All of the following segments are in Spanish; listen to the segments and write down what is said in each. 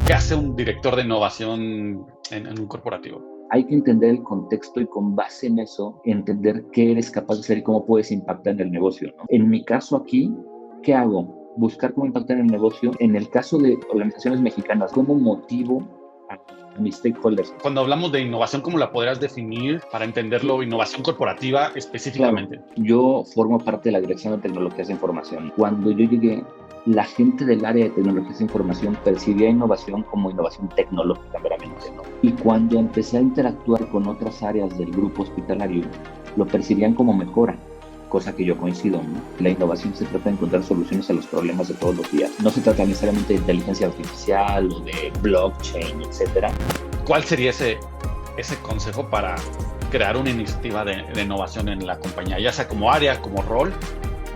¿Qué hace un director de innovación en un corporativo? Hay que entender el contexto y con base en eso entender qué eres capaz de hacer y cómo puedes impactar en el negocio, ¿no? En mi caso aquí, ¿qué hago? Buscar cómo impactar en el negocio. En el caso de organizaciones mexicanas, ¿cómo motivo a mis stakeholders? Cuando hablamos de innovación, ¿cómo la podrías definir para entenderlo? Sí, Innovación corporativa claro, específicamente. yo formo parte de la Dirección de Tecnologías de Información. Cuando yo llegué, la gente del área de tecnologías de información percibía innovación como innovación tecnológica meramente, ¿no? Y cuando empecé a interactuar con otras áreas del grupo hospitalario, lo percibían como mejora, cosa que yo coincido, ¿no? La innovación se trata de encontrar soluciones a los problemas de todos los días. No se trata necesariamente de inteligencia artificial o de blockchain, etcétera. ¿Cuál sería ese consejo para crear una iniciativa de innovación en la compañía, ya sea como área, como rol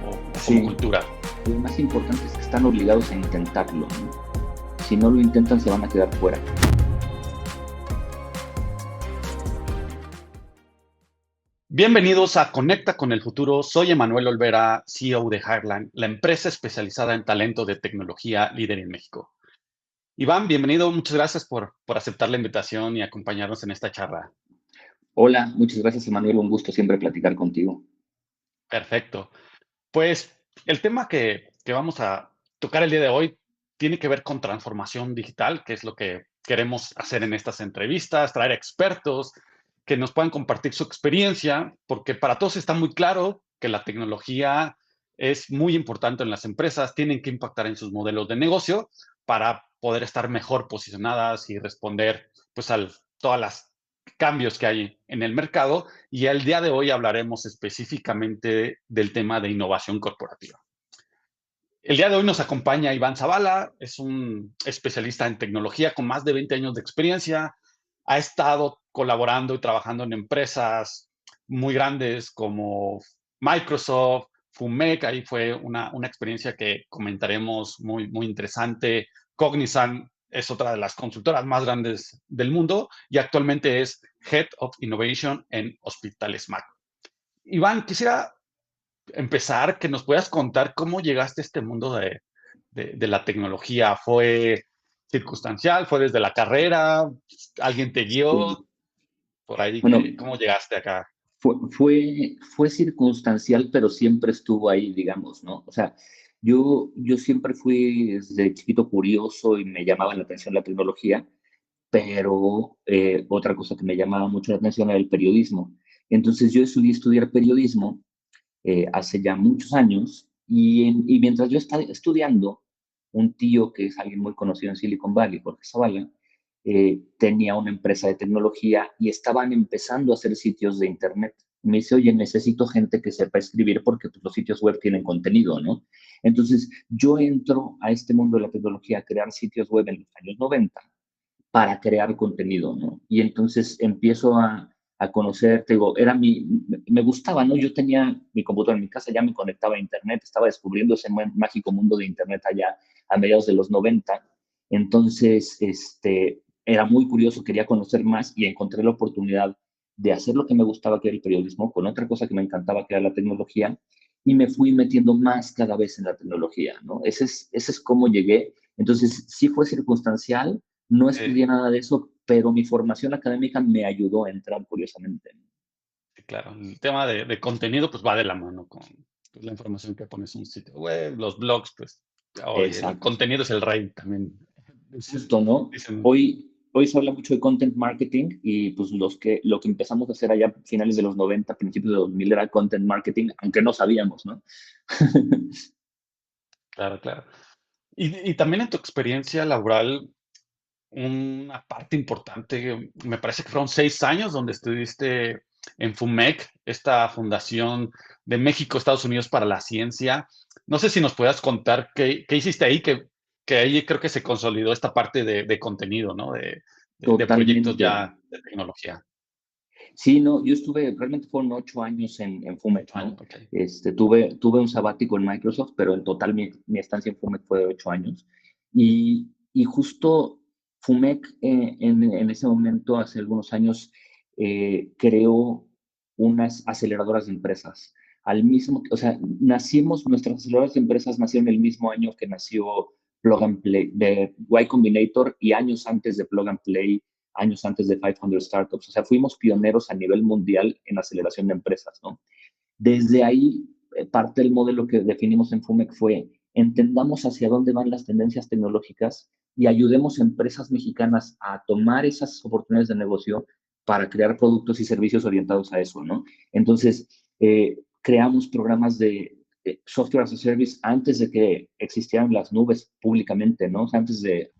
o como Sí, cultura? lo más importante es que están obligados a intentarlo, ¿no? Si no lo intentan, se van a quedar fuera. Bienvenidos a Conecta con el Futuro. Soy Emanuel Olvera, CEO de Hireland, la empresa especializada en talento de tecnología líder en México. Iván, bienvenido. Muchas gracias por aceptar la invitación y acompañarnos en esta charla. Hola, muchas gracias, Emanuel. Un gusto siempre platicar contigo. Perfecto. Pues el tema que vamos a tocar el día de hoy tiene que ver con transformación digital, que es lo que queremos hacer en estas entrevistas, traer expertos que nos puedan compartir su experiencia, porque para todos está muy claro que la tecnología es muy importante en las empresas, tienen que impactar en sus modelos de negocio para poder estar mejor posicionadas y responder pues a todas las cambios que hay en el mercado, y el día de hoy hablaremos específicamente del tema de innovación corporativa. El día de hoy nos acompaña Iván Zavala, es un especialista en tecnología con más de 20 años de experiencia. Ha estado colaborando y trabajando en empresas muy grandes como Microsoft, FUMEC, ahí fue una experiencia que comentaremos muy interesante. Cognizant es otra de las consultoras más grandes del mundo y actualmente es Head of Innovation en Hospitales Mac. Iván, quisiera empezar, que nos puedas contar cómo llegaste a este mundo de la tecnología. ¿Fue circunstancial? ¿Fue desde la carrera? ¿Alguien te guió? Sí. Por ahí, Bueno, ¿cómo llegaste acá? fue circunstancial, pero siempre estuvo ahí, digamos, ¿no? O sea, yo siempre fui desde chiquito curioso y me llamaba la atención la tecnología, pero otra cosa que me llamaba mucho la atención era el periodismo. Entonces yo decidí estudiar periodismo hace ya muchos años y mientras yo estaba estudiando, un tío que es alguien muy conocido en Silicon Valley, Jorge Zavala, tenía una empresa de tecnología y estaban empezando a hacer sitios de internet. Me dice, oye, necesito gente que sepa escribir porque pues, los sitios web tienen contenido, ¿no? Entonces, yo entro a este mundo de la tecnología a crear sitios web en los años 90 para crear contenido, ¿no? Y entonces empiezo a conocer, te digo, me gustaba, ¿no? Yo tenía mi computadora en mi casa, ya me conectaba a Internet, estaba descubriendo ese mágico mundo de Internet allá a mediados de los 90. Entonces, era muy curioso, quería conocer más y encontré la oportunidad de hacer lo que me gustaba, que era el periodismo, con otra cosa que me encantaba, que era la tecnología, y me fui metiendo más cada vez en la tecnología, ¿no? Ese es cómo llegué. Entonces, sí fue circunstancial, no Sí, estudié nada de eso, pero mi formación académica me ayudó a entrar curiosamente. sí, claro. El tema de contenido, pues va de la mano con pues, la información que pones en un sitio web, los blogs, pues hoy el Exacto. contenido es el rey también. Dicen, Justo, ¿no? dicen, Hoy se habla mucho de content marketing y pues lo que empezamos a hacer allá a finales de los 90, principios de 2000 era content marketing, aunque no sabíamos, ¿no? claro, claro. Y también en tu experiencia laboral, una parte importante, me parece que fueron 6 años donde estuviste en FUMEC, esta fundación de México, Estados Unidos para la ciencia. No sé si nos puedas contar qué hiciste ahí, que ahí creo que se consolidó esta parte de contenido, ¿no? De proyectos Totalmente. ya de tecnología. Sí, no, yo estuve, realmente fueron 8 años en FUMEC, 8 años, ¿no? okey. Tuve un sabático en Microsoft, pero en total mi estancia en FUMEC fue de 8 años. Y justo FUMEC en ese momento, hace algunos años, creó unas aceleradoras de empresas. O sea, nuestras aceleradoras de empresas nacieron el mismo año que nació Plug and Play, de Y Combinator y años antes de Plug and Play, años antes de 500 Startups. O sea, fuimos pioneros a nivel mundial en aceleración de empresas, ¿no? Desde ahí, parte del modelo que definimos en FUMEC fue, entendamos hacia dónde van las tendencias tecnológicas y ayudemos a empresas mexicanas a tomar esas oportunidades de negocio para crear productos y servicios orientados a eso, ¿no? Entonces, creamos programas de software as a service antes de que existieran las nubes públicamente, ¿no? O sea, antes de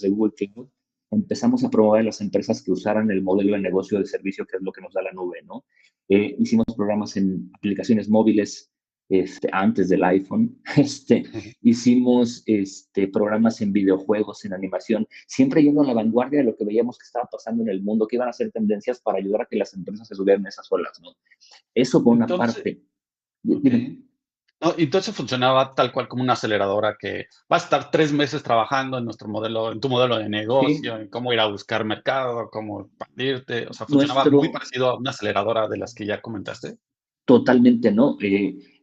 Google Cloud, empezamos a promover a las empresas que usaran el modelo de negocio de servicio, que es lo que nos da la nube, ¿no? Hicimos programas en aplicaciones móviles antes del iPhone, hicimos programas en videojuegos, en animación, siempre yendo a la vanguardia de lo que veíamos que estaba pasando en el mundo, que iban a ser tendencias para ayudar a que las empresas se subieran a esas olas, ¿no? Eso por una Entonces, parte. ok. Dime. No, y entonces funcionaba tal cual como una aceleradora que va a estar 3 meses trabajando en nuestro modelo, en tu modelo de Sí, negocio, en cómo ir a buscar mercado, cómo expandirte. O sea, funcionaba muy nuestro, parecido a una aceleradora de las que ya comentaste. Totalmente, ¿no?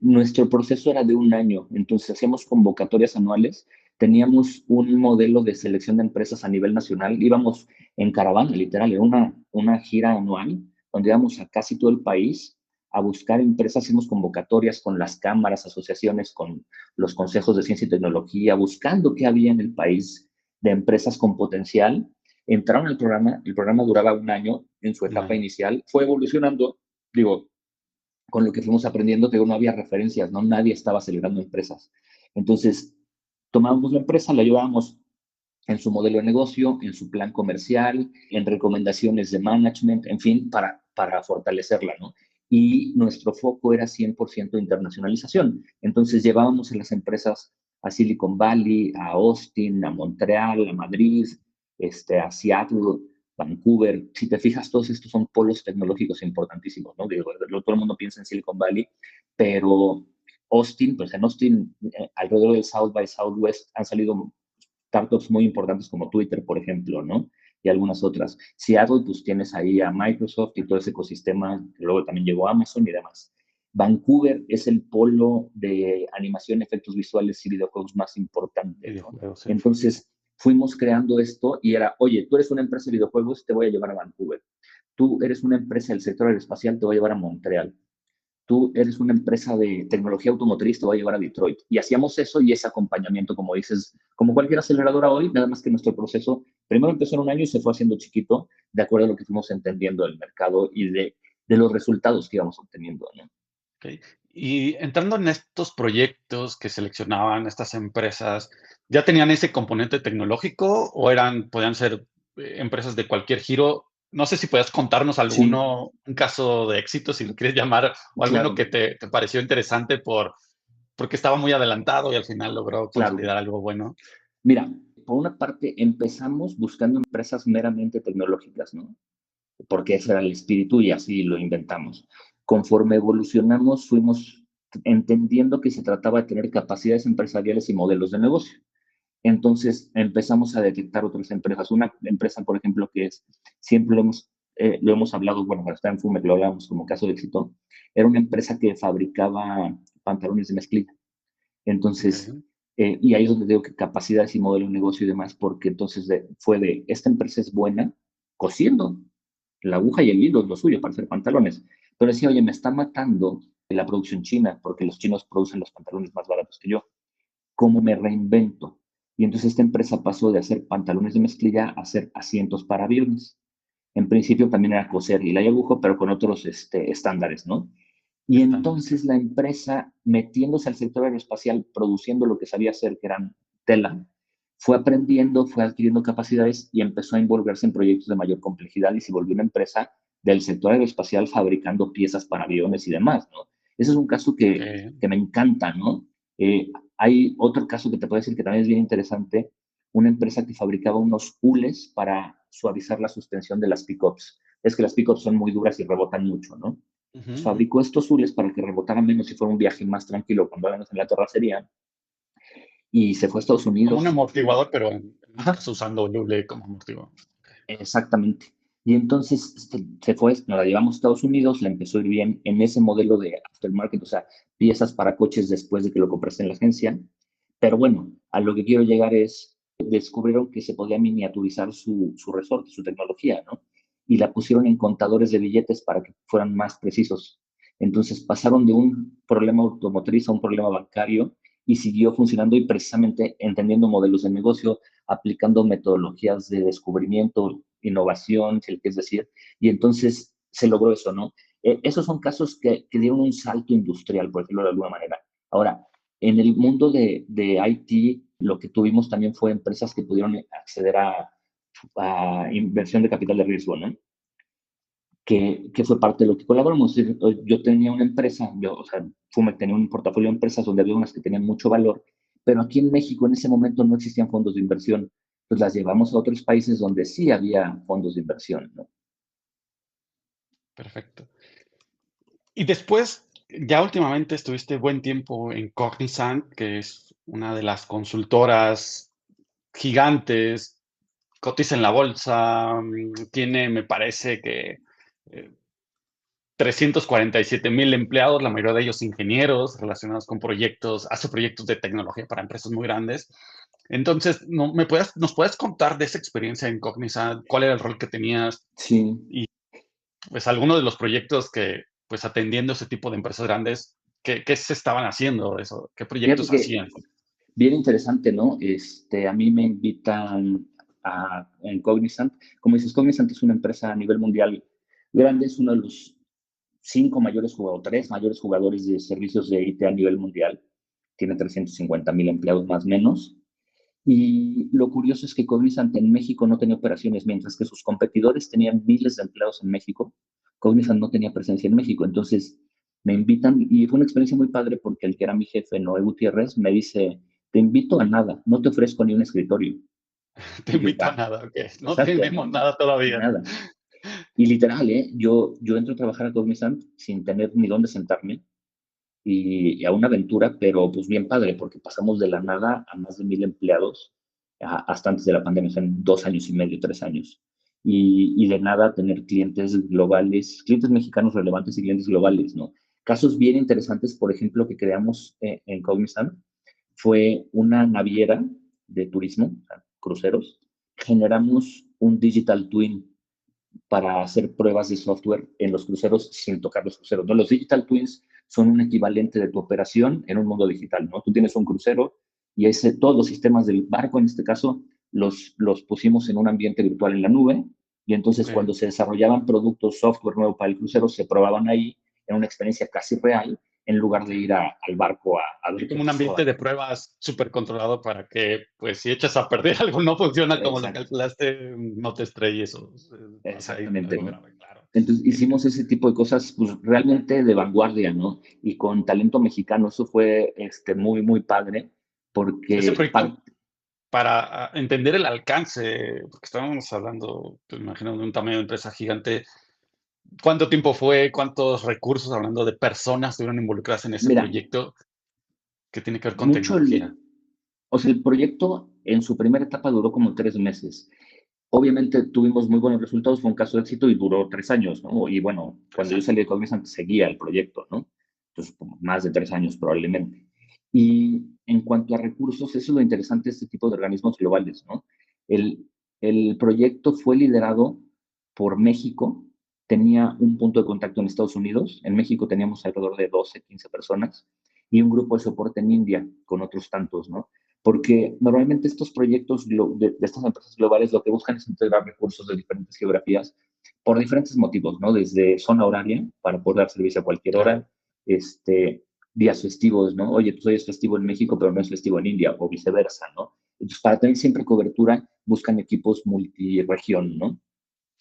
Nuestro proceso era de un año, entonces hacíamos convocatorias anuales, teníamos un modelo de selección de empresas a nivel nacional, íbamos en caravana, literal, era una gira anual, donde íbamos a casi todo el país a buscar empresas, hacíamos convocatorias con las cámaras, asociaciones, con los consejos de ciencia y tecnología, buscando qué había en el país de empresas con potencial. Entraron al programa, el programa duraba un año en su Un etapa año. inicial, fue evolucionando, digo, con lo que fuimos aprendiendo, que no había referencias, ¿no? Nadie estaba acelerando empresas. Entonces, tomábamos la empresa, la ayudábamos en su modelo de negocio, en su plan comercial, en recomendaciones de management, en fin, para fortalecerla, ¿no? Y nuestro foco era 100% internacionalización. Entonces, llevábamos a las empresas a Silicon Valley, a Austin, a Montreal, a Madrid, a Seattle, Vancouver. Si te fijas, todos estos son polos tecnológicos importantísimos, ¿no? Digo, todo el mundo piensa en Silicon Valley, pero Austin, pues en Austin, alrededor del South by Southwest, han salido startups muy importantes como Twitter, por ejemplo, ¿no? Y algunas otras. Seattle, pues tienes ahí a Microsoft y todo ese ecosistema, que luego también llegó Amazon y demás. Vancouver es el polo de animación, efectos visuales y videojuegos más importante, ¿no? Videojuegos, sí. Entonces, fuimos creando esto y era, oye, tú eres una empresa de videojuegos, te voy a llevar a Vancouver. Tú eres una empresa del sector aeroespacial, te voy a llevar a Montreal. Tú eres una empresa de tecnología automotriz, te voy a llevar a Detroit. Y hacíamos eso y ese acompañamiento, como dices, como cualquier aceleradora hoy, nada más que nuestro proceso primero empezó en un año y se fue haciendo chiquito, de acuerdo a lo que fuimos entendiendo del mercado y de los resultados que íbamos obteniendo, ¿no? Ok. Y entrando en estos proyectos que seleccionaban estas empresas, ¿ya tenían ese componente tecnológico o podían ser empresas de cualquier giro? No sé si puedas contarnos Sí, alguno, un caso de éxito, si lo quieres llamar, o alguno claro, que te pareció interesante porque estaba muy adelantado y al final logró claro. consolidar algo bueno. Mira, por una parte empezamos buscando empresas meramente tecnológicas, ¿no? Porque ese era el espíritu y así lo inventamos. Conforme evolucionamos, fuimos entendiendo que se trataba de tener capacidades empresariales y modelos de negocio. Entonces empezamos a detectar otras empresas. Una empresa, por ejemplo, que es, siempre lo hemos hablado, bueno, cuando está en FUMEC lo hablamos como caso de éxito, era una empresa que fabricaba pantalones de mezclilla. Entonces, Ok. y ahí es donde digo que capacidades y modelo de negocio y demás, porque entonces fue de, esta empresa es buena cosiendo, la aguja y el hilo es lo suyo para hacer pantalones. Pero decía, oye, me está matando la producción china, porque los chinos producen los pantalones más baratos que yo. ¿Cómo me reinvento? Y entonces esta empresa pasó de hacer pantalones de mezclilla a hacer asientos para aviones. En principio también era coser y la aguja, pero con otros estándares, ¿no? Y Estándares, sí. entonces la empresa, metiéndose al sector aeroespacial, produciendo lo que sabía hacer, que eran tela, fue aprendiendo, fue adquiriendo capacidades y empezó a involucrarse en proyectos de mayor complejidad y se volvió una empresa del sector aeroespacial fabricando piezas para aviones y demás, ¿no? Ese es un caso Ok. que me encanta, ¿no? Hay otro caso que te puedo decir que también es bien interesante, una empresa que fabricaba unos hules para suavizar la suspensión de las pickups. Es que las pickups son muy duras y rebotan mucho, ¿no? Ujú, Pues ujú. fabricó estos hules para que rebotaran menos y fuera un viaje más tranquilo cuando vayamos en la terracería. Y se fue a Estados Como un Unidos, amortiguador, pero en este ajá, caso usando Lule como amortiguador. exactamente. Y entonces se fue, nos la llevamos a Estados Unidos, le empezó a ir bien en ese modelo de aftermarket, o sea, piezas para coches después de que lo compraste en la agencia. Pero bueno, a lo que quiero llegar es, descubrieron que se podía miniaturizar su resorte, su tecnología, ¿no? Y la pusieron en contadores de billetes para que fueran más precisos. Entonces pasaron de un problema automotriz a un problema bancario y siguió funcionando y precisamente entendiendo modelos de negocio, aplicando metodologías de descubrimiento, innovación, es decir, y entonces se logró eso, ¿no? Esos son casos que dieron un salto industrial, por decirlo de alguna manera. Ahora, en el mundo de IT, lo que tuvimos también fue empresas que pudieron acceder a inversión de capital de riesgo, ¿no? Que fue parte de lo que colaboramos. Yo tenía una empresa, o sea, tenía un portafolio de empresas donde había unas que tenían mucho valor, pero aquí en México en ese momento no existían fondos de inversión. Pues las llevamos a otros países donde sí había fondos de inversión, ¿no? Perfecto. Y después, ya últimamente estuviste buen tiempo en Cognizant, que es una de las consultoras gigantes, cotiza en la bolsa, tiene, me parece que, eh, 347,000 empleados, la mayoría de ellos ingenieros relacionados con proyectos, hace proyectos de tecnología para empresas muy grandes. Entonces, ¿no nos puedes contar de esa experiencia en Cognizant? ¿Cuál era el rol que tenías? Sí. Y, pues, algunos de los proyectos que, pues, atendiendo ese tipo de empresas grandes, ¿qué se estaban haciendo eso? ¿Qué Fíjate proyectos que hacían? bien interesante, ¿no? A mí me invitan en Cognizant. Como dices, Cognizant es una empresa a nivel mundial grande, es uno de los 5 mayores jugadores, 3 mayores jugadores de servicios de IT a nivel mundial. Tiene 350,000 empleados más o menos. Y lo curioso es que Cognizant en México no tenía operaciones, mientras que sus competidores tenían miles de empleados en México. Cognizant no tenía presencia en México. Entonces me invitan y fue una experiencia muy padre porque el que era mi jefe, Noé Gutiérrez, me dice, te invito a nada, no te ofrezco ni un escritorio. Te Y yo, invito a nada, okey, no exacto, tenemos nada todavía. nada. Y literal, yo entro a trabajar a Cognizant sin tener ni dónde sentarme y a una aventura, pero pues bien padre, porque pasamos de la nada a más de 1,000 empleados hasta antes de la pandemia, o sea, en 2 años y medio, 3 años. Y de nada a tener clientes globales, clientes mexicanos relevantes y clientes globales, ¿no? Casos bien interesantes, por ejemplo, que creamos en Cognizant, fue una naviera de turismo, o sea, cruceros. Generamos un digital twin para hacer pruebas de software en los cruceros sin tocar los cruceros, ¿no? Los digital twins son un equivalente de tu operación en un mundo digital, ¿no? Tú tienes un crucero y todos los sistemas del barco, en este caso, los pusimos en un ambiente virtual en la nube y entonces Okey. cuando se desarrollaban productos, software nuevo para el crucero, se probaban ahí en una experiencia casi real en lugar de ir al barco a ver Sí, qué como un pasó. ambiente de pruebas súper controlado para que, pues, si echas a perder algo, no funciona como lo Exacto, calculaste, no te estrelles o, pasa ahí exactamente, algo ¿no? grave, claro. Entonces hicimos ese tipo de cosas pues, realmente de vanguardia, ¿no? Y con talento mexicano, eso fue muy, muy padre, Ese porque proyecto, para entender el alcance, porque estábamos hablando, pues, me imagino, de un tamaño de empresa gigante, ¿cuánto tiempo fue? ¿Cuántos recursos, hablando de personas, estuvieron involucradas en ese mira, proyecto que tiene que ver con mucho tecnología? o sea, el proyecto en su primera etapa duró como 3 meses. Obviamente tuvimos muy buenos resultados, fue un caso de éxito y duró 3 años, ¿no? Y bueno, 3 cuando yo salí años. de Cognizant seguía el proyecto, ¿no? Entonces, como más de 3 años probablemente. Y en cuanto a recursos, eso es lo interesante de este tipo de organismos globales, ¿no? El, el proyecto fue liderado por México, tenía un punto de contacto en Estados Unidos, en México teníamos alrededor de 12, 15 personas, y un grupo de soporte en India con otros tantos, ¿no? Porque normalmente estos proyectos de estas empresas globales lo que buscan es integrar recursos de diferentes geografías por diferentes motivos, ¿no? Desde zona horaria, para poder dar servicio a cualquier Claro, hora, días festivos, ¿no? Oye, pues hoy es festivo en México, pero no es festivo en India, o viceversa, ¿no? Entonces, para tener siempre cobertura, buscan equipos multiregión, ¿no?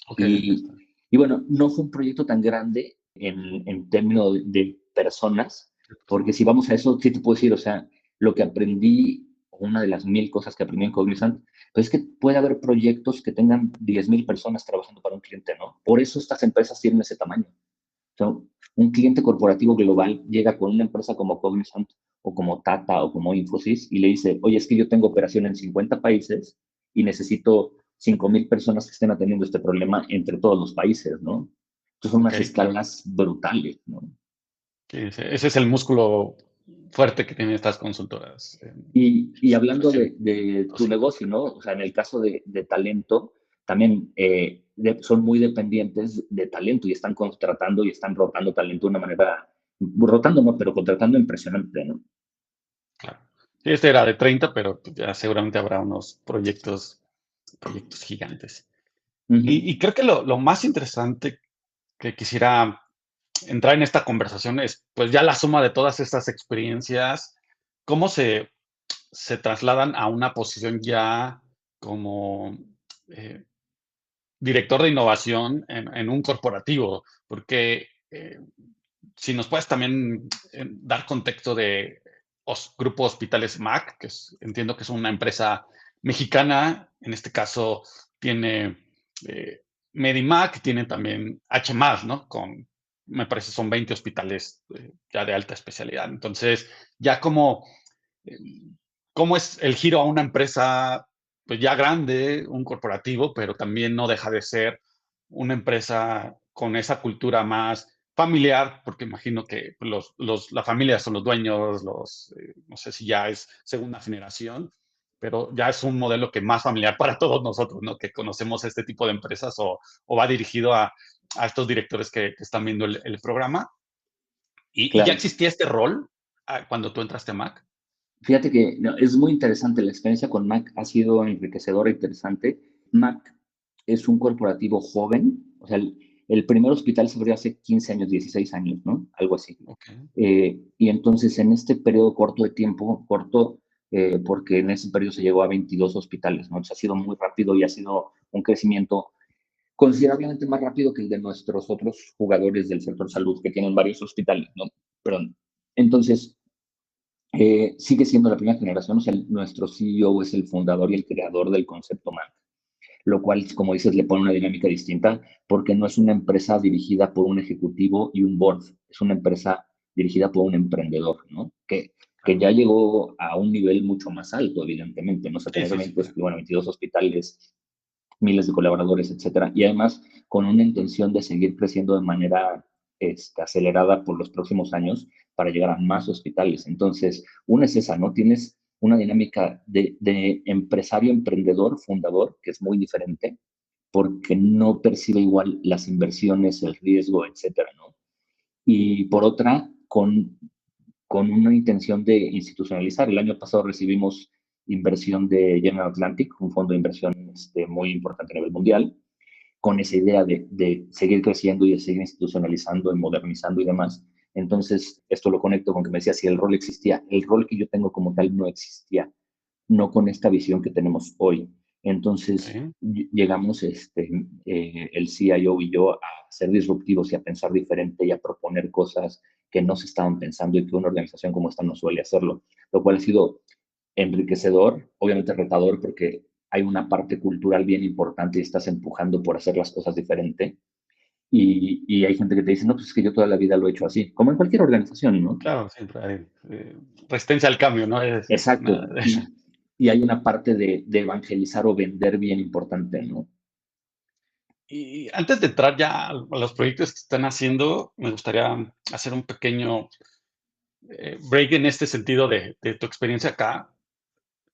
okey, Y, y bueno, no fue un proyecto tan grande en términos de personas, porque si vamos a eso, sí te puedo decir, o sea, lo que aprendí, una de las 1,000 cosas que aprendí en Cognizant, pues es que puede haber proyectos que tengan 10,000 personas trabajando para un cliente, ¿no? Por eso estas empresas tienen ese tamaño. O sea, un cliente corporativo global llega con una empresa como Cognizant o como Tata o como Infosys y le dice, oye, es que yo tengo operación en 50 países y necesito 5,000 personas que estén atendiendo este problema entre todos los países, ¿no? Entonces son unas okey, claro. escalas brutales, ¿no? Sí, ese es el músculo, fuerte que tienen estas consultoras. Y hablando Cuestión, de tu sí, negocio, ¿no? O sea, en el caso de talento, también son muy dependientes de talento y están contratando y están rotando talento de una manera, rotando no, pero contratando impresionante, ¿no? claro. Sí, este era de 30, pero pues, ya seguramente habrá unos proyectos gigantes. Ujú. Y creo que lo más interesante que quisiera entrar en esta conversación es, pues, ya la suma de todas estas experiencias, cómo se trasladan a una posición ya como, eh, director de innovación en un corporativo, porque, si nos puedes también, dar contexto de Grupo Hospitales MAC, entiendo que es una empresa mexicana, en este caso tiene, eh, Medimac, tiene también HMAS, ¿no? Me parece son 20 hospitales, ya de alta especialidad. Entonces, ya eh, cómo es el giro a una empresa, pues, ya grande, un corporativo, pero también no deja de ser una empresa con esa cultura más familiar, porque imagino que la familia son los dueños, no sé si ya es segunda generación, pero ya es un modelo que más familiar para todos nosotros, ¿no? Que conocemos este tipo de empresas o va dirigido a estos directores que están viendo el programa. ¿Y ya Claro. existía este rol cuando tú entraste a Mac? Fíjate que no, es muy interesante, la experiencia con Mac ha sido enriquecedora e interesante. Mac es un corporativo joven, o sea, el primer hospital se abrió hace 15 años, 16 años, ¿no? Algo así. Ok, Y entonces en este periodo corto de tiempo, corto, porque en ese periodo se llegó a 22 hospitales, ¿no? Entonces ha sido muy rápido y ha sido un crecimiento considerablemente más rápido que el de nuestros otros jugadores del sector salud que tienen varios hospitales, ¿no? Perdón. Entonces, sigue siendo la primera generación, o sea, nuestro CEO es el fundador y el creador del concepto MAC, lo cual, como dices, le pone una dinámica distinta porque no es una empresa dirigida por un ejecutivo y un board, es una empresa dirigida por un emprendedor, ¿no? Que claro. ya llegó a un nivel mucho más alto, evidentemente, ¿no? O sea, Sí, tener sí, sí, 20, claro. bueno, 22 hospitales, miles de colaboradores, etcétera, y además con una intención de seguir creciendo de manera acelerada por los próximos años para llegar a más hospitales. Entonces, una es esa, ¿no? Tienes una dinámica de empresario, emprendedor, fundador, que es muy diferente, porque no percibe igual las inversiones, el riesgo, etcétera, ¿no? Y por otra, con una intención de institucionalizar. El año pasado recibimos inversión de General Atlantic, un fondo de inversión muy importante a nivel mundial, con esa idea de seguir creciendo y de seguir institucionalizando y modernizando y demás. Entonces, esto lo conecto con que me decía si el rol existía. El rol que yo tengo como tal no existía, no con esta visión que tenemos hoy. Entonces, Sí. llegamos el CIO y yo a ser disruptivos y a pensar diferente y a proponer cosas que no se estaban pensando y que una organización como esta no suele hacerlo, lo cual ha sido enriquecedor, obviamente retador porque hay una parte cultural bien importante y estás empujando por hacer las cosas diferente. Y hay gente que te dice, no, pues es que yo toda la vida lo he hecho así, como en cualquier organización, ¿no? Claro, siempre hay, resistencia al cambio, ¿no? Es una Exacto. Y hay una parte de evangelizar o vender bien importante, ¿no? y antes de entrar ya a los proyectos que están haciendo, me gustaría hacer un pequeño, break en este sentido de tu experiencia acá,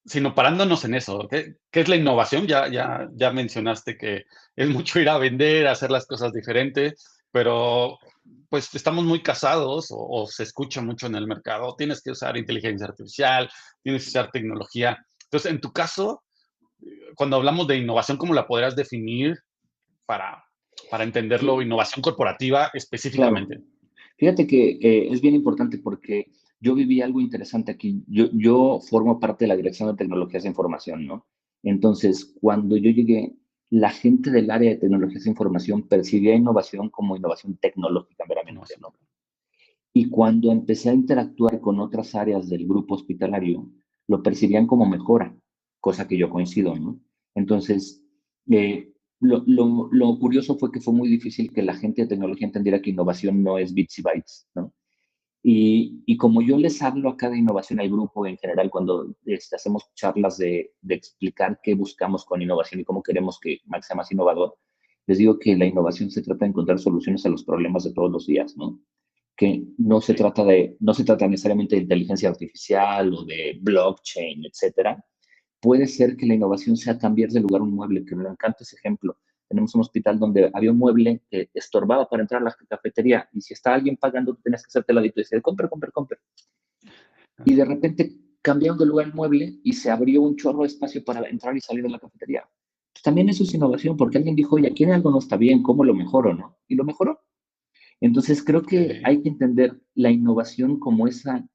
sino parándonos en eso, ¿qué es la innovación? Ya mencionaste que es mucho ir a vender, a hacer las cosas diferentes, pero, pues, estamos muy casados, o se escucha mucho en el mercado, tienes que usar inteligencia artificial, tienes que usar tecnología. Entonces, en tu caso, cuando hablamos de innovación, ¿cómo la podrías definir para para entenderlo, Fí- innovación corporativa Claro. específicamente? Fíjate que es bien importante porque yo viví algo interesante aquí. Yo formo parte de la Dirección de Tecnologías de Información, ¿no? Entonces, cuando yo llegué, la gente del área de tecnologías de información percibía innovación como innovación tecnológica meramente, Innovación. ¿no? Y cuando empecé a interactuar con otras áreas del grupo hospitalario, lo percibían como mejora, cosa que yo coincido, ¿no? Entonces, lo curioso fue que fue muy difícil que la gente de tecnología entendiera que innovación no es bits y bytes, ¿no? Y como yo les hablo acá de innovación al grupo en general, cuando hacemos charlas de explicar qué buscamos con innovación y cómo queremos que Max sea más innovador, les digo que la innovación se trata de encontrar soluciones a los problemas de todos los días, ¿no? que Sí, no se trata necesariamente de inteligencia artificial o de blockchain, etcétera. Puede ser que la innovación sea cambiar de lugar un mueble, que me encanta ese ejemplo. Tenemos un hospital donde había un mueble que estorbaba para entrar a la cafetería y si está alguien pagando, tú tenías que hacerte ladito y decir, compre, compre, compre. Y de repente cambiaron de lugar el mueble y se abrió un chorro de espacio para entrar y salir de la cafetería. Pues también eso es innovación, porque alguien dijo, oye, aquí algo no está bien, ¿cómo lo mejoro, no? Y lo mejoró. Entonces creo que ok. hay que entender la innovación como esa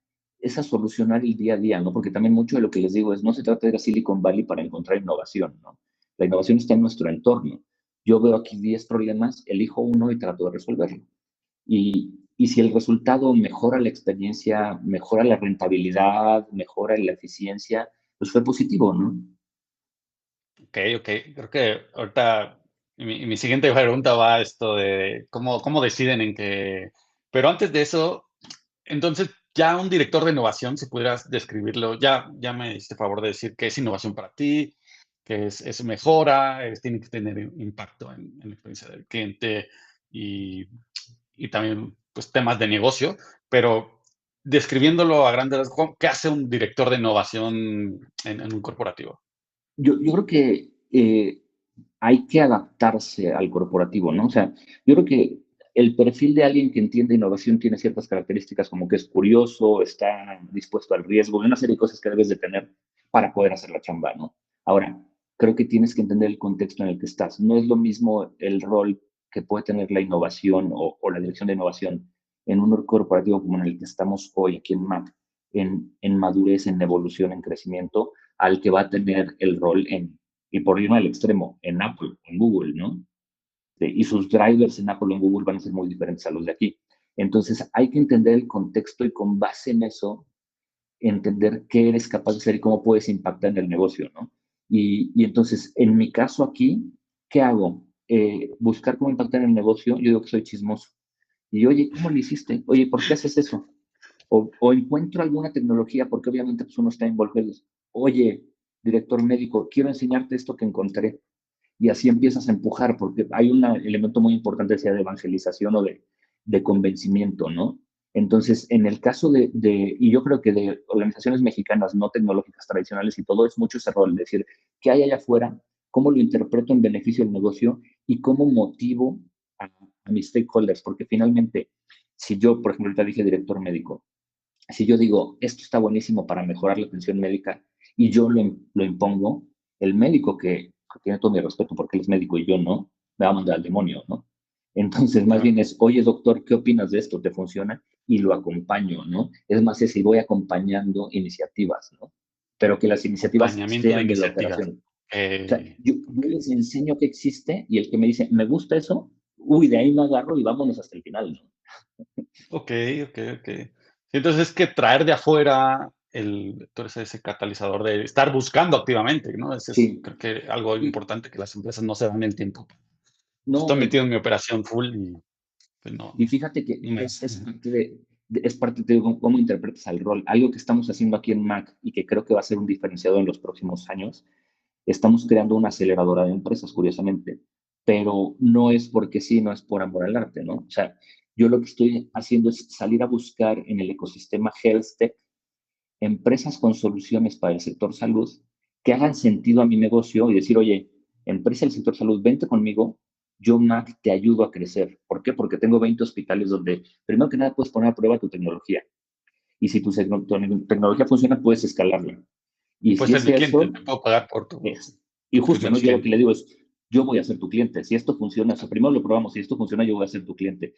solucionar el día a día, ¿no? Porque también mucho de lo que les digo es, no se trata de ir a Silicon Valley para encontrar innovación, ¿no? La innovación está en nuestro entorno. Yo veo aquí 10 problemas, elijo uno y trato de resolverlo. Y si el resultado mejora la experiencia, mejora la rentabilidad, mejora la eficiencia, pues fue positivo, ¿no? Ok, ok. Creo que ahorita mi siguiente pregunta va a esto de cómo deciden en qué. Pero antes de eso, entonces, ya un director de innovación, si pudieras describirlo, ya me hiciste favor de decir qué es innovación para ti, qué es mejora, tiene que tener impacto en la experiencia del cliente y y también, pues, temas de negocio, pero describiéndolo a grandes rasgos, ¿qué hace un director de innovación en un corporativo? Yo creo que hay que adaptarse al corporativo, ¿no? O sea, yo creo que el perfil de alguien que entiende innovación tiene ciertas características como que es curioso, está dispuesto al riesgo, una serie de cosas que debes de tener para poder hacer la chamba, ¿no? Ahora, creo que tienes que entender el contexto en el que estás. No es lo mismo el rol que puede tener la innovación o la dirección de innovación en un corporativo como en el que estamos hoy aquí en MAP, en madurez, en evolución, en crecimiento, al que va a tener el rol y por irme al extremo, en Apple, en Google, ¿no? Y sus drivers en Apple o en Google van a ser muy diferentes a los de aquí. Entonces hay que entender el contexto y con base en eso, entender qué eres capaz de hacer y cómo puedes impactar en el negocio, ¿no? Y entonces, en mi caso aquí, ¿qué hago? Buscar cómo impactar en el negocio, yo digo que soy chismoso. Y oye, ¿cómo lo hiciste? Oye, ¿por qué haces eso? O encuentro alguna tecnología, porque obviamente pues, uno está involucrado. Oye, director médico, quiero enseñarte esto que encontré. Y así empiezas a empujar, porque hay un elemento muy importante, sea de evangelización o de convencimiento, ¿no? Entonces, en el caso y yo creo que de organizaciones mexicanas no tecnológicas tradicionales y todo, es mucho ese rol, decir, ¿qué hay allá afuera? ¿Cómo lo interpreto en beneficio del negocio? ¿Y cómo motivo a mis stakeholders? Porque finalmente, si yo, por ejemplo, ahorita dije director médico, si yo digo, esto está buenísimo para mejorar la atención médica y yo lo impongo, el médico que tiene todo mi respeto porque él es médico y yo no, me va a mandar al demonio, ¿no? Entonces, más Claro. bien es, oye, doctor, ¿qué opinas de esto? ¿Te funciona? Y lo acompaño, ¿no? Es más, es si voy acompañando iniciativas, ¿no? Pero que las iniciativas Acompañamiento de sean de la iniciativas. operación. O sea, Eh, yo les enseño que existe y el que me dice, me gusta eso, uy, de ahí me agarro y vámonos hasta el final, ¿no? okey. Entonces, es que traer de afuera tú eres ese catalizador de estar buscando activamente, ¿no? Ese es, Sí. creo que algo Y, importante que las empresas no se dan el tiempo. Pues, no, estoy metido en mi operación full y, pues, y fíjate que no me es parte es parte de cómo interpretas el rol. Algo que estamos haciendo aquí en Mac y que creo que va a ser un diferenciador en los próximos años, estamos creando una aceleradora de empresas, curiosamente, pero no es porque sí, no es por amor al arte, ¿no? O sea, yo lo que estoy haciendo es salir a buscar en el ecosistema Health Tech empresas con soluciones para el sector salud que hagan sentido a mi negocio y decir, oye, empresa del sector salud, vente conmigo, yo, Mac, te ayudo a crecer. ¿Por qué? Porque tengo 20 hospitales donde, primero que nada, puedes poner a prueba tu tecnología. Y si tu tecnología funciona, puedes escalarla. y Y puedes si ser es mi cliente, eso, te puedo pagar por es. Y tu justo, primer ¿no? Yo lo que cliente. le digo es, yo voy a ser tu cliente. Si esto funciona, o sea, primero lo probamos, si esto funciona, yo voy a ser tu cliente.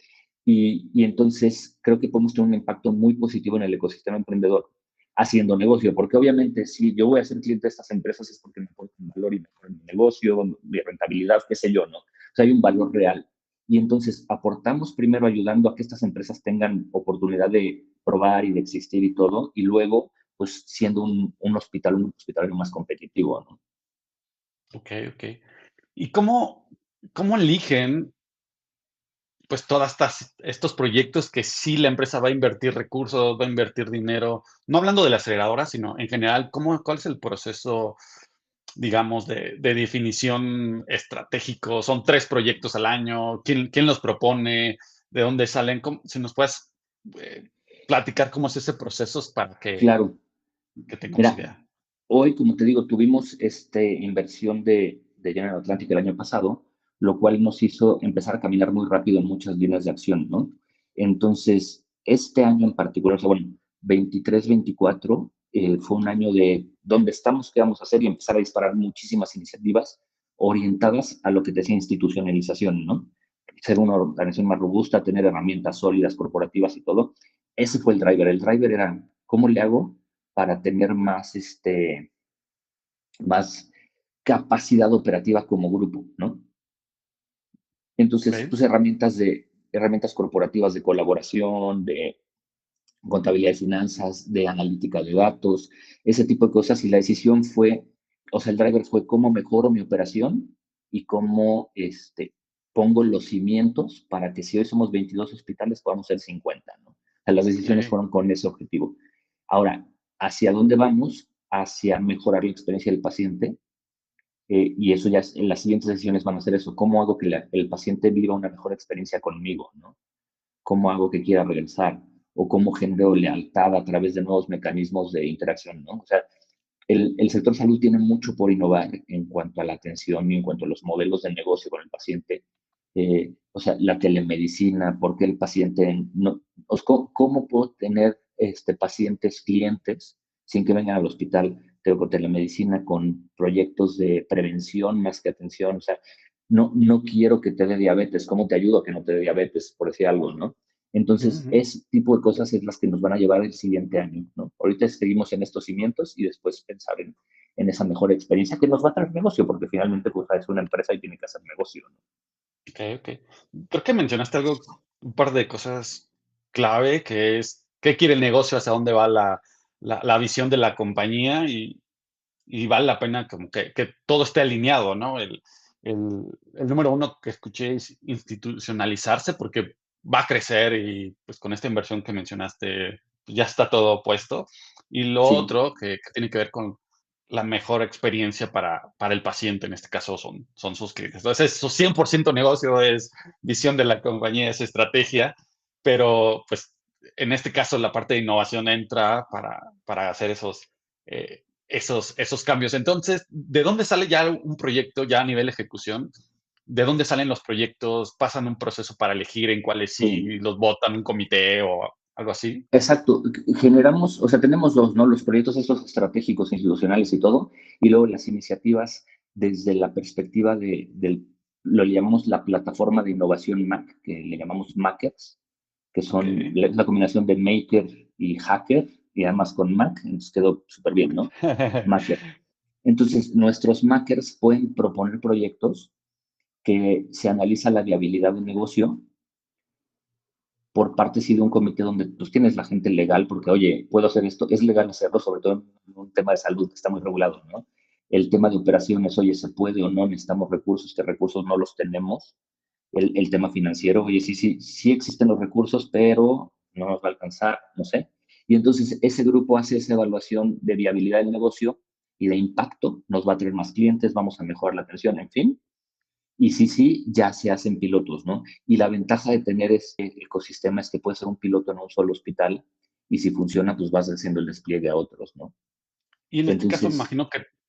Y entonces creo que podemos tener un impacto muy positivo en el ecosistema emprendedor haciendo negocio, porque obviamente si yo voy a ser cliente de estas empresas es porque me aportan valor y mejor mi negocio, mi rentabilidad, qué sé yo, ¿no? O sea, hay un valor real. Y entonces aportamos primero ayudando a que estas empresas tengan oportunidad de probar y de existir y todo, y luego, pues siendo un hospital, un hospitalario más competitivo, ¿no? Okey. ¿Y cómo eligen, pues, todas estas estos proyectos que sí la empresa va a invertir recursos, va a invertir dinero? No hablando de la aceleradora, sino en general, cuál es el proceso, digamos, de definición estratégico? ¿Son 3 proyectos al año? ¿Quién los propone? ¿De dónde salen? Si nos puedes eh, platicar cómo es ese proceso para Claro. que tengamos Mira, idea. hoy, como te digo, tuvimos inversión de General Atlantic el año pasado, lo cual nos hizo empezar a caminar muy rápido en muchas líneas de acción, ¿no? Entonces, este año en particular, o sea, bueno, 23-24, fue un año de dónde estamos, qué vamos a hacer y empezar a disparar muchísimas iniciativas orientadas a lo que te decía institucionalización, ¿no? Ser una organización más robusta, tener herramientas sólidas, corporativas y todo. Ese fue el driver. El driver era, ¿cómo le hago para tener más capacidad operativa como grupo, ¿no? Entonces, Okey, pues herramientas corporativas de colaboración, de contabilidad de finanzas, de analítica de datos, ese tipo de cosas. Y la decisión fue, o sea, el driver fue cómo mejoro mi operación y cómo pongo los cimientos para que si hoy somos 22 hospitales, podamos ser 50, ¿no? O sea, las decisiones okey, fueron con ese objetivo. Ahora, ¿hacia dónde vamos? Hacia mejorar la experiencia del paciente. Y eso ya, en las siguientes sesiones van a hacer eso. ¿Cómo hago que el paciente viva una mejor experiencia conmigo, ¿no? ¿Cómo hago que quiera regresar? O cómo genero lealtad a través de nuevos mecanismos de interacción, ¿no? O sea, el sector salud tiene mucho por innovar en cuanto a la atención y en cuanto a los modelos de negocio con el paciente. O sea, la telemedicina, por qué el paciente no, cómo puedo tener pacientes, clientes, sin que vengan al hospital, pero con telemedicina, con proyectos de prevención más que atención. O sea, no quiero que te dé diabetes, ¿cómo te ayudo a que no te dé diabetes, por decir algo, ¿no? Entonces, ujú, ese tipo de cosas es las que nos van a llevar el siguiente año, ¿no? Ahorita seguimos en estos cimientos y después pensar en esa mejor experiencia que nos va a traer negocio, porque finalmente pues, es una empresa y tiene que hacer negocio, ¿no? okey, okey. Creo que mencionaste algo, un par de cosas clave, que es qué quiere el negocio, hacia dónde va la visión de la compañía y vale la pena como que todo esté alineado, ¿no? El el número uno que escuché es institucionalizarse, porque va a crecer y, pues, con esta inversión que mencionaste, ya está todo puesto. Y lo Sí, otro que tiene que ver con la mejor experiencia para el paciente, en este caso son sus clientes. Entonces, su 100% negocio es visión de la compañía, es estrategia, pero, pues, en este caso, la parte de innovación entra para hacer esos cambios. Entonces, ¿de dónde sale ya un proyecto ya a nivel ejecución? ¿De dónde salen los proyectos? ¿Pasan un proceso para elegir en cuáles sí. sí los votan un comité o algo así? Exacto. Generamos, o sea, tenemos dos, ¿no? Los proyectos estos estratégicos, institucionales y todo, y luego las iniciativas desde la perspectiva lo llamamos la plataforma de innovación MAC, que le llamamos Makers, que son Okey. la combinación de maker y hacker, y además con Mac, entonces quedó súper bien, ¿no? Maker. Entonces, nuestros Makers pueden proponer proyectos que se analiza la viabilidad del negocio por parte sí de un comité donde pues tienes la gente legal, porque oye, puedo hacer esto, es legal hacerlo, sobre todo en un tema de salud que está muy regulado, ¿no? El tema de operaciones, oye, ¿se puede o no? Necesitamos recursos, ¿qué recursos no los tenemos? El tema financiero, oye, sí existen los recursos, pero no nos va a alcanzar, no sé. Y entonces ese grupo hace esa evaluación de viabilidad del negocio y de impacto, nos va a traer más clientes, vamos a mejorar la atención, en fin, y sí, ya se hacen pilotos, ¿no? Y la ventaja de tener este ecosistema es que puede ser un piloto en un solo hospital y si funciona, pues vas haciendo el despliegue a otros, ¿no? Y en este caso, me Entonces, imagino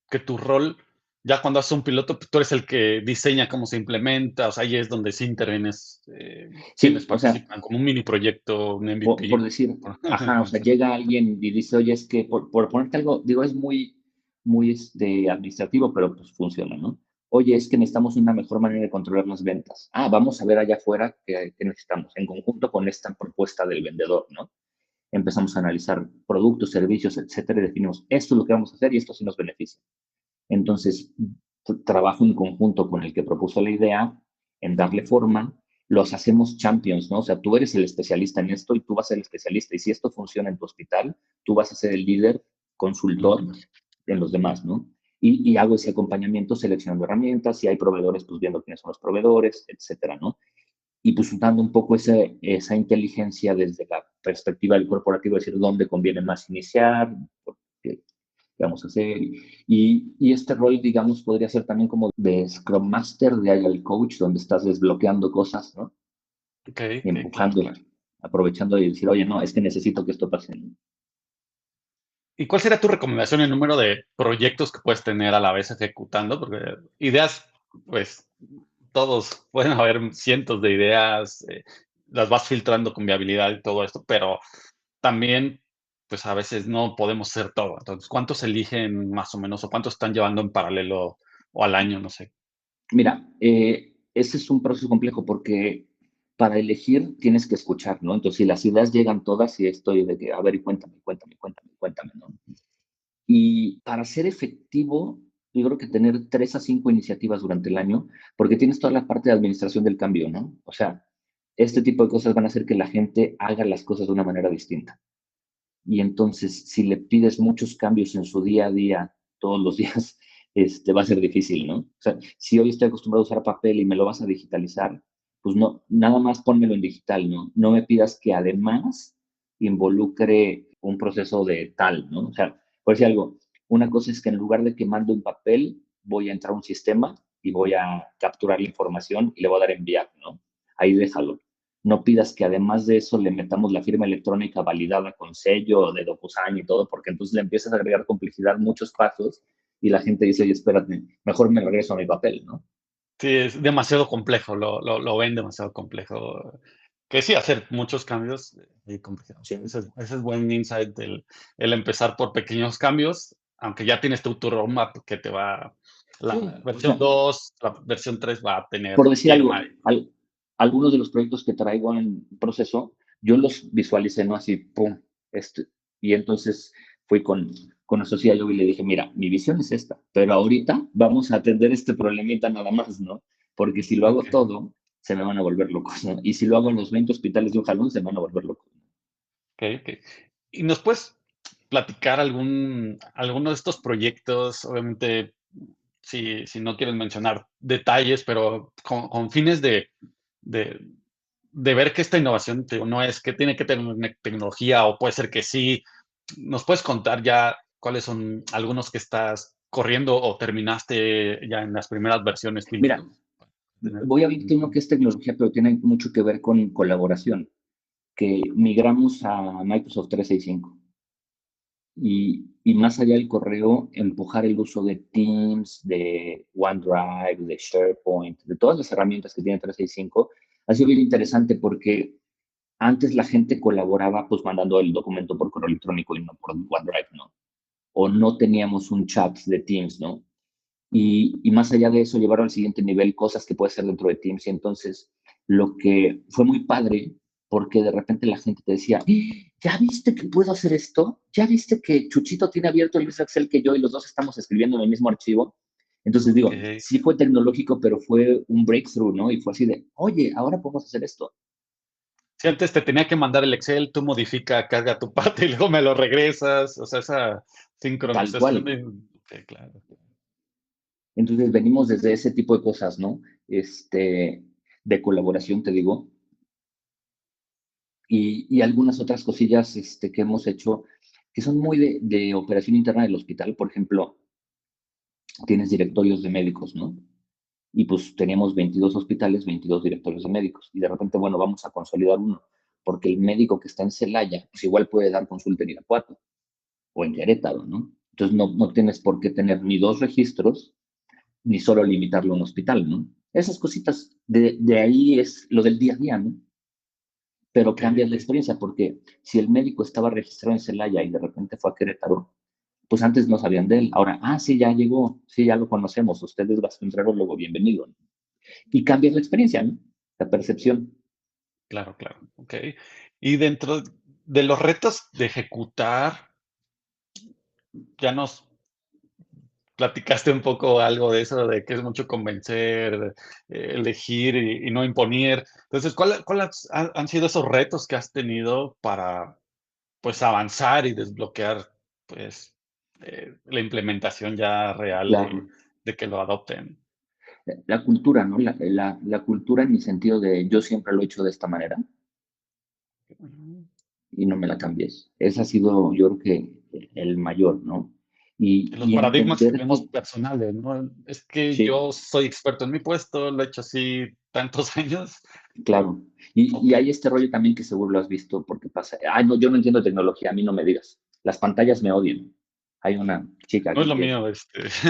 que tu rol, ya cuando haces un piloto, pues, tú eres el que diseña cómo se implementa, o sea, ahí es donde sí intervienes, quienes sí, o sea, participan, como un mini proyecto, un por MVP. decir, ajá, o sea, llega alguien y dice, oye, es que por ponerte algo, digo, es muy administrativo, pero pues funciona, ¿no? Oye, es que necesitamos una mejor manera de controlar las ventas. Ah, vamos a ver allá afuera qué necesitamos, en conjunto con esta propuesta del vendedor, ¿no? Empezamos a analizar productos, servicios, etcétera, y definimos esto es lo que vamos a hacer y esto sí nos beneficia. Entonces, trabajo en conjunto con el que propuso la idea en darle forma, los hacemos champions, ¿no? O sea, tú eres el especialista en esto y tú vas a ser el especialista. Y si esto funciona en tu hospital, tú vas a ser el líder En los consultor demás. en los demás, ¿no? Y hago ese acompañamiento seleccionando herramientas, si hay proveedores, pues viendo quiénes son los proveedores, etcétera, ¿no? Y pues dando un poco esa inteligencia desde la perspectiva del corporativo, decir dónde conviene más iniciar, qué vamos a hacer. Y este rol, digamos, podría ser también como de Scrum Master, de Agile Coach, donde estás desbloqueando cosas, ¿no? Okey, Y okey, claro, empujando. claro. aprovechando y decir, oye, no, es que necesito que esto pase, ¿no? ¿Y cuál sería tu recomendación en número de proyectos que puedes tener a la vez ejecutando? Porque ideas, pues todos pueden haber cientos de ideas, las vas filtrando con viabilidad y todo esto, pero también, pues a veces no podemos hacer todo. Entonces, ¿cuántos eligen más o menos o cuántos están llevando en paralelo o al año? No sé. Mira, ese es un proceso complejo porque para elegir tienes que escuchar, ¿no? Entonces, si las ideas llegan todas y estoy de que, a ver, y cuéntame, cuéntame, cuéntame, cuéntame, ¿no? Y para ser efectivo, yo creo que tener 3 a 5 iniciativas durante el año, porque tienes toda la parte de administración del cambio, ¿no? O sea, este tipo de cosas van a hacer que la gente haga las cosas de una manera distinta. Y entonces, si le pides muchos cambios en su día a día, todos los días, va a ser difícil, ¿no? O sea, si hoy estoy acostumbrado a usar papel y me lo vas a digitalizar, pues no, nada más pónmelo en digital, ¿no? No me pidas que además involucre un proceso de tal, ¿no? O sea, por decir algo, una cosa es que en lugar de que mando en papel, voy a entrar a un sistema y voy a capturar la información y le voy a dar enviar, ¿no? Ahí déjalo. No pidas que además de eso le metamos la firma electrónica validada con sello de DocuSign y todo, porque entonces le empiezas a agregar complejidad, muchos pasos, y la gente dice, oye, espérate, mejor me regreso a mi papel, ¿no? Sí, es demasiado complejo, lo ven demasiado complejo. Que sí, hacer muchos cambios y complejidad. Sí, Ese es buen insight, el empezar por pequeños cambios, aunque ya tienes tu roadmap que te va sí. la O versión sea, 2, la versión 3 va a tener por decir firma. algo, algunos de los proyectos que traigo en proceso, yo los visualicé, ¿no? Así, pum, este, y entonces fui con la sociedad yo y le dije, mira, mi visión es esta, pero ahorita vamos a atender este problemita nada más, ¿no? Porque si lo hago Okey, todo, se me van a volver locos, ¿no? Y si lo hago en los 20 hospitales de un jalón, se me van a volver locos. okey. ¿Y nos puedes platicar alguno de estos proyectos? Obviamente, si no quieres mencionar detalles, pero con fines de de ver que esta innovación, te digo, no es que tiene que tener una tecnología o puede ser que sí. ¿Nos puedes contar ya cuáles son algunos que estás corriendo o terminaste ya en las primeras versiones Mira, piloto? Tener voy a abrirte uno que es tecnología, pero tiene mucho que ver con colaboración, que migramos a Microsoft 365. Y más allá del correo, empujar el uso de Teams, de OneDrive, de SharePoint, de todas las herramientas que tiene 365, ha sido bien interesante porque antes la gente colaboraba pues mandando el documento por correo electrónico y no por OneDrive, ¿no? O no teníamos un chat de Teams, ¿no? Y más allá de eso, llevar al siguiente nivel cosas que puede ser dentro de Teams. Y entonces, lo que fue muy padre, porque de repente la gente te decía, ¿ya viste que puedo hacer esto? ¿Ya viste que Chuchito tiene abierto el mismo Excel que yo y los dos estamos escribiendo en el mismo archivo? Entonces digo, okey. sí fue tecnológico, pero fue un breakthrough, ¿no? Y fue así de, oye, ahora podemos hacer esto. Si antes te tenía que mandar el Excel, tú modifica, carga tu parte y luego me lo regresas, o sea, esa Tal sincronización cual. de sí, claro. Entonces venimos desde ese tipo de cosas, ¿no? De colaboración, te digo, y algunas otras cosillas que hemos hecho que son muy de operación interna del hospital. Por ejemplo, tienes directorios de médicos, ¿no? Y pues teníamos 22 hospitales, 22 directorios de médicos. Y de repente, bueno, vamos a consolidar uno, porque el médico que está en Celaya, pues igual puede dar consulta en Irapuato o en Querétaro, ¿no? Entonces no tienes por qué tener ni dos registros, ni solo limitarlo a un hospital, ¿no? Esas cositas, de ahí es lo del día a día, ¿no? Pero Okey, cambia la okey. experiencia, porque si el médico estaba registrado en Celaya y de repente fue a Querétaro, pues antes no sabían de él. Ahora, sí, ya llegó, sí, ya lo conocemos, usted es gastroenterólogo, bienvenido. Y cambia la experiencia, ¿no? La percepción. Claro, claro, okey. Y dentro de los retos de ejecutar, ya nos platicaste un poco algo de eso, de que es mucho convencer, elegir y no imponer. Entonces, ¿cuáles han sido esos retos que has tenido para, pues, avanzar y desbloquear, pues, la implementación ya real Claro. de que lo adopten? La cultura, ¿no? La cultura en mi sentido de yo siempre lo he hecho de esta manera Ujú. y no me la cambies. Ese ha sido, yo creo que el mayor, ¿no? Los y paradigmas que entender vemos que, personales, ¿no? Es que sí, yo soy experto en mi puesto, lo he hecho así tantos años. claro. Y hay Okey, este rollo también que seguro lo has visto porque pasa. Ay, no, yo no entiendo tecnología, a mí no me digas. Las pantallas me odian. Hay una chica no es aquí lo que mío,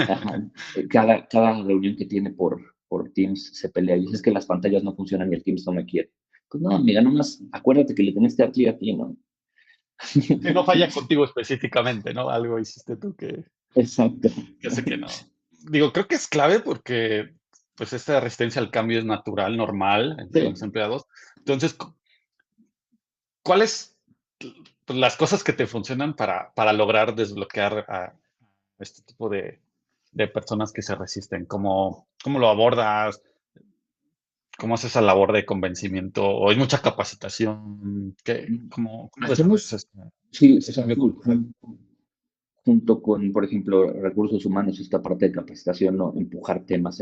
ajá, cada reunión que tiene por Teams se pelea y dice es que las pantallas no funcionan y el Teams no me quiere. Pues no, amiga, nomás acuérdate que le tenés que dar clic aquí, ¿no? sí, no falla contigo específicamente, ¿no? Algo hiciste tú Exacto. que hace que no. Digo, creo que es clave porque, pues, esta resistencia al cambio es natural, normal entre los Sí, empleados. Entonces, ¿cuáles pues, las cosas que te funcionan para lograr desbloquear a este tipo de personas que se resisten? ¿Cómo lo abordas? ¿Cómo haces esa labor de convencimiento? ¿O hay mucha capacitación? ¿Cómo desarrollas hacemos, sí, ese cambio cultural? junto con, por ejemplo, recursos humanos, esta parte de capacitación, ¿no? Empujar temas,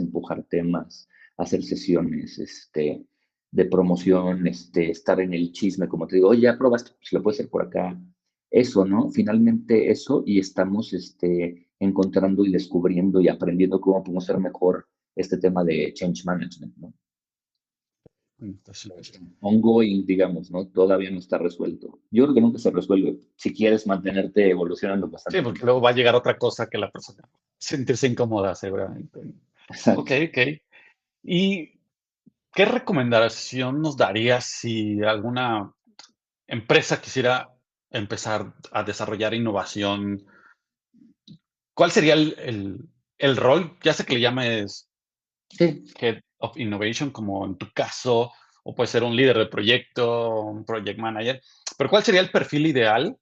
hacer sesiones, de promoción, estar en el chisme, como te digo, oye, ya probaste, pues lo puedes hacer por acá. Eso, ¿no? Finalmente eso, y estamos, encontrando y descubriendo y aprendiendo cómo podemos hacer mejor este tema de change management, ¿no? Ongoing, digamos, ¿no? Todavía no está resuelto. Yo creo que nunca se resuelve si quieres mantenerte evolucionando Sí, bastante porque tiempo. luego va a llegar otra cosa que la persona sentirse incómoda seguramente. Exacto. Okey, okey. ¿Y qué recomendación nos darías si alguna empresa quisiera empezar a desarrollar innovación? ¿Cuál sería el rol? Ya sé que le llames Sí, Head of Innovation, como en tu caso, o puede ser un líder de proyecto, un project manager, pero ¿cuál sería el perfil ideal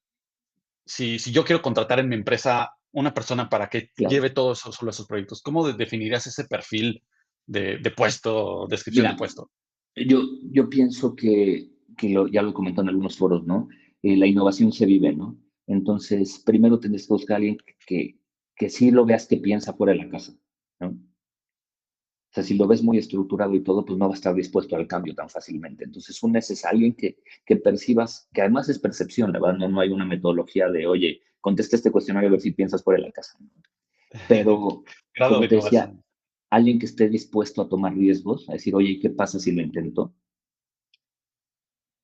si yo quiero contratar en mi empresa una persona para que claro. lleve todos esos proyectos? ¿Cómo definirías ese perfil de puesto, descripción de Mira, puesto? yo pienso ya lo comentó en algunos foros, ¿no? La innovación se vive, ¿no? Entonces, primero tienes que buscar a alguien que sí lo veas que piensa fuera de la casa, ¿no? O sea, si lo ves muy estructurado y todo, pues no va a estar dispuesto al cambio tan fácilmente. Entonces, un es alguien que percibas, que además es percepción, la verdad, no hay una metodología de, oye, contesta este cuestionario a ver si piensas fuera de la casa, ¿no? Pero, Grado como de te decía, innovación. alguien que esté dispuesto a tomar riesgos, a decir, oye, ¿qué pasa si lo intento?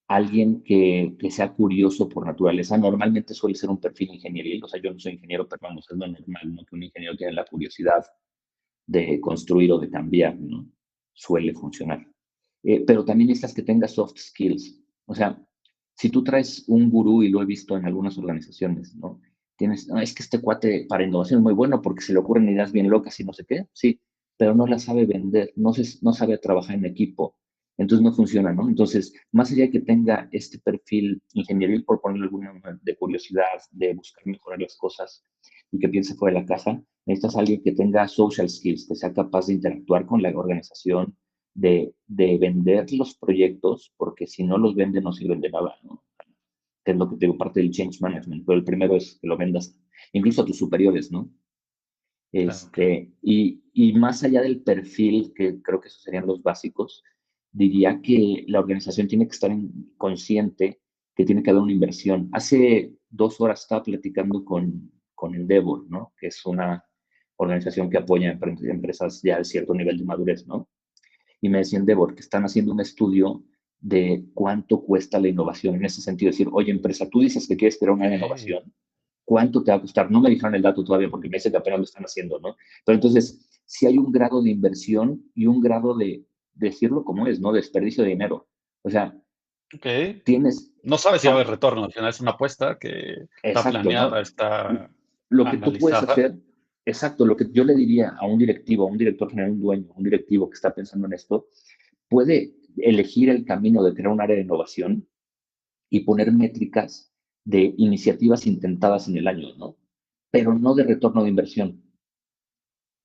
Alguien que sea curioso por naturaleza, normalmente suele ser un perfil ingenieril, o sea, yo no soy ingeniero, pero vamos, es lo normal, ¿no? Que un ingeniero tiene la curiosidad de construir o de cambiar, ¿no? Suele funcionar. Pero también necesitas que tenga soft skills, o sea, si tú traes un gurú, y lo he visto en algunas organizaciones, ¿no? Tienes, no, es que este cuate para innovación es muy bueno porque se le ocurren ideas bien locas y no sé qué, sí, pero no las sabe vender, no sabe trabajar en equipo, entonces no funciona, ¿no? Entonces, más allá de que tenga este perfil ingenieril, por ponerle alguna de curiosidad, de buscar mejorar las cosas y que piense fuera de la caja, necesitas alguien que tenga social skills, que sea capaz de interactuar con la organización, de vender los proyectos, porque si no los vende no sirven de nada, ¿no? Que es lo que te digo, parte del change management, pero el primero es que lo vendas incluso a tus superiores, ¿no? Claro, claro. Y más allá del perfil, que creo que esos serían los básicos, diría que la organización tiene que estar consciente que tiene que haber una inversión. Hace 2 horas estaba platicando con Endeavor, ¿no? Que es una organización que apoya empresas ya de cierto nivel de madurez, ¿no? Y me decía Endeavor que están haciendo un estudio de cuánto cuesta la innovación en ese sentido. Decir, oye, empresa, tú dices que quieres crear una Okey. innovación, ¿cuánto te va a costar? No me dijeron el dato todavía porque me dicen que apenas lo están haciendo, ¿no? Pero entonces, si hay un grado de inversión y un grado de decirlo como es, ¿no? Desperdicio de dinero. O sea, Okey. tienes, No sabes si va a haber ah, retorno, al final es una apuesta que está exacto, planeada, ¿no? está Lo que tú puedes analizada. hacer, exacto, lo que yo le diría a un directivo, a un director general, un dueño, a un directivo que está pensando en esto, puede elegir el camino de crear un área de innovación y poner métricas de iniciativas intentadas en el año, ¿no? Pero no de retorno de inversión,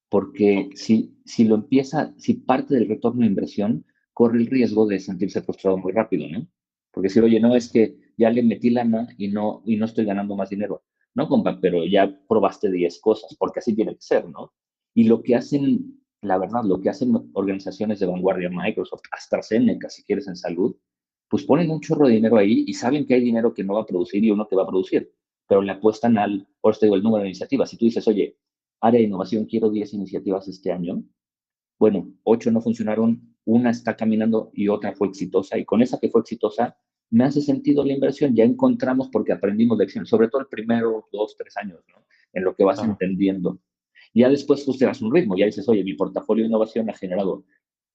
porque Okey. si lo empieza, si parte del retorno de inversión, corre el riesgo de sentirse frustrado muy rápido, ¿no? Porque si, oye, no, es que ya le metí lana y no estoy ganando más dinero. No, compa, pero ya probaste 10 cosas, porque así tiene que ser, ¿no? Y lo que hacen, la verdad, lo que hacen organizaciones de vanguardia, Microsoft, AstraZeneca, si quieres en salud, pues ponen un chorro de dinero ahí y saben que hay dinero que no va a producir y uno que va a producir. pero le apuestan por eso te digo, el número de iniciativas. Si tú dices, oye, área de innovación, quiero 10 iniciativas este año, bueno, 8 no funcionaron, una está caminando y otra fue exitosa, y con esa que fue exitosa, me hace sentido la inversión, ya encontramos porque aprendimos lecciones, sobre todo el primero, 2, 3 años, ¿no? En lo que vas Claro. entendiendo. Y ya después tú te das un ritmo, ya dices, oye, mi portafolio de innovación ha generado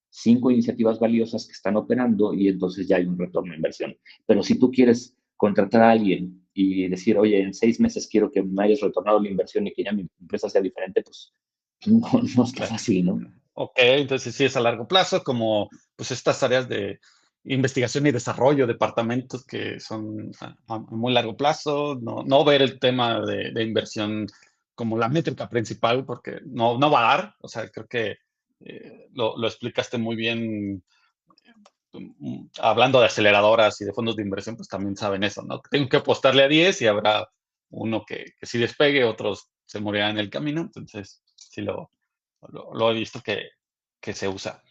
5 iniciativas valiosas que están operando y entonces ya hay un retorno de inversión. Pero si tú quieres contratar a alguien y decir, oye, en 6 meses quiero que me hayas retornado la inversión y que ya mi empresa sea diferente, pues no, no está Claro. fácil, ¿no? Ok, entonces sí es a largo plazo, como pues estas áreas de investigación y desarrollo, departamentos que son a muy largo plazo, no ver el tema de inversión como la métrica principal, porque no va a dar, o sea, creo que lo explicaste muy bien. Hablando de aceleradoras y de fondos de inversión, pues también saben eso, ¿no? Tengo que apostarle a 10 y habrá uno que sí despegue, otros se morirán en el camino, entonces sí lo he visto que se usa.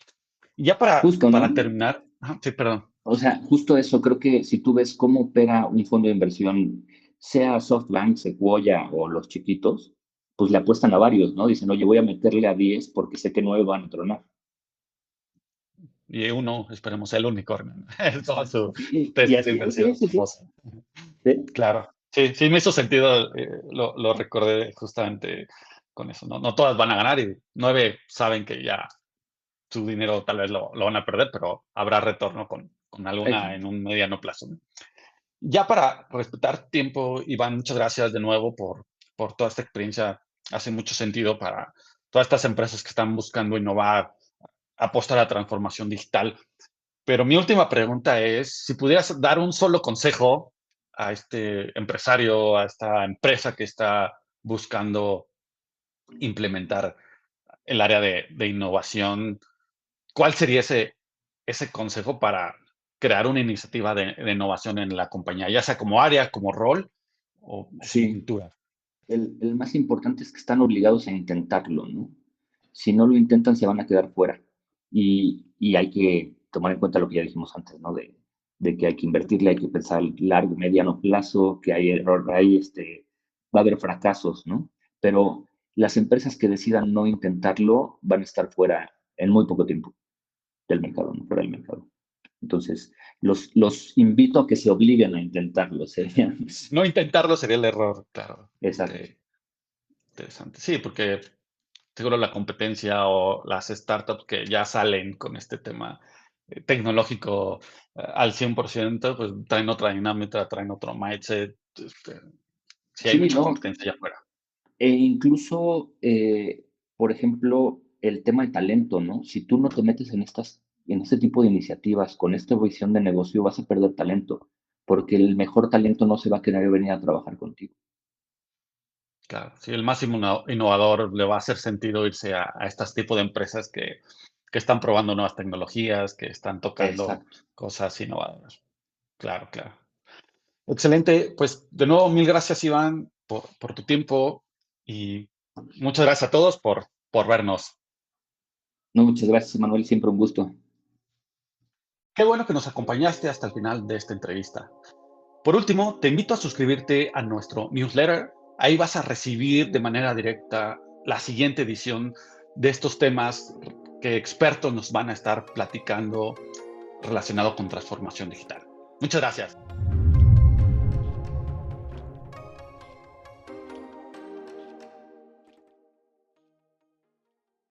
Y ya Justo, ¿no? para terminar, ajá, sí, perdón. O sea, justo eso, creo que si tú ves cómo opera un fondo de inversión, sea SoftBank, Sequoia o los chiquitos, pues le apuestan a varios, ¿no? Dicen, oye, voy a meterle a 10 porque sé que 9 van a tronar. Y uno, esperemos, el unicornio, ¿no? Toda su Y tesis de así es, inversión sí, sí, sí. famosa. Sí, Claro, sí, sí me hizo sentido, lo recordé justamente con eso, ¿no? No todas van a ganar y 9 saben que ya su dinero tal vez lo van a perder, pero habrá retorno con alguna en exacto. un mediano plazo, ¿no? Ya para respetar tiempo, Iván, muchas gracias de nuevo por toda esta experiencia. Hace mucho sentido para todas estas empresas que están buscando innovar, apostar a la transformación digital. Pero mi última pregunta es, si pudieras dar un solo consejo a este empresario, a esta empresa que está buscando implementar el área de innovación, ¿cuál sería ese consejo para crear una iniciativa de innovación en la compañía, ya sea como área, como rol o su Sí, cultura? el más importante es que están obligados a intentarlo, ¿no? Si no lo intentan, se van a quedar fuera. Y hay que tomar en cuenta lo que ya dijimos antes, ¿no? De que hay que invertirle, hay que pensar largo, mediano plazo, que hay error, va a haber fracasos, ¿no? Pero las empresas que decidan no intentarlo van a estar fuera en muy poco tiempo del mercado, ¿no? Fuera del mercado. Entonces, los invito a que se obliguen a intentarlo, sería. No intentarlo sería el error, claro. Exacto, Okey, interesante. Sí, porque seguro la competencia o las startups que ya salen con este tema, tecnológico, al 100%, pues traen otra dinámica, traen otro mindset, sí hay sí, mucha no, competencia allá afuera. e incluso, por ejemplo, el tema de talento, ¿no? Si tú no te metes en este tipo de iniciativas, con esta visión de negocio, vas a perder talento, porque el mejor talento no se va a querer venir a trabajar contigo. Claro, sí, el más innovador le va a hacer sentido irse a estos tipos de empresas que están probando nuevas tecnologías, que están tocando Exacto. cosas innovadoras. Claro, claro. Excelente. Pues de nuevo, mil gracias, Iván, por tu tiempo y muchas gracias a todos por vernos. No, muchas gracias, Manuel, siempre un gusto. Qué bueno que nos acompañaste hasta el final de esta entrevista. Por último, te invito a suscribirte a nuestro newsletter. Ahí vas a recibir de manera directa la siguiente edición de estos temas que expertos nos van a estar platicando relacionado con transformación digital. Muchas gracias.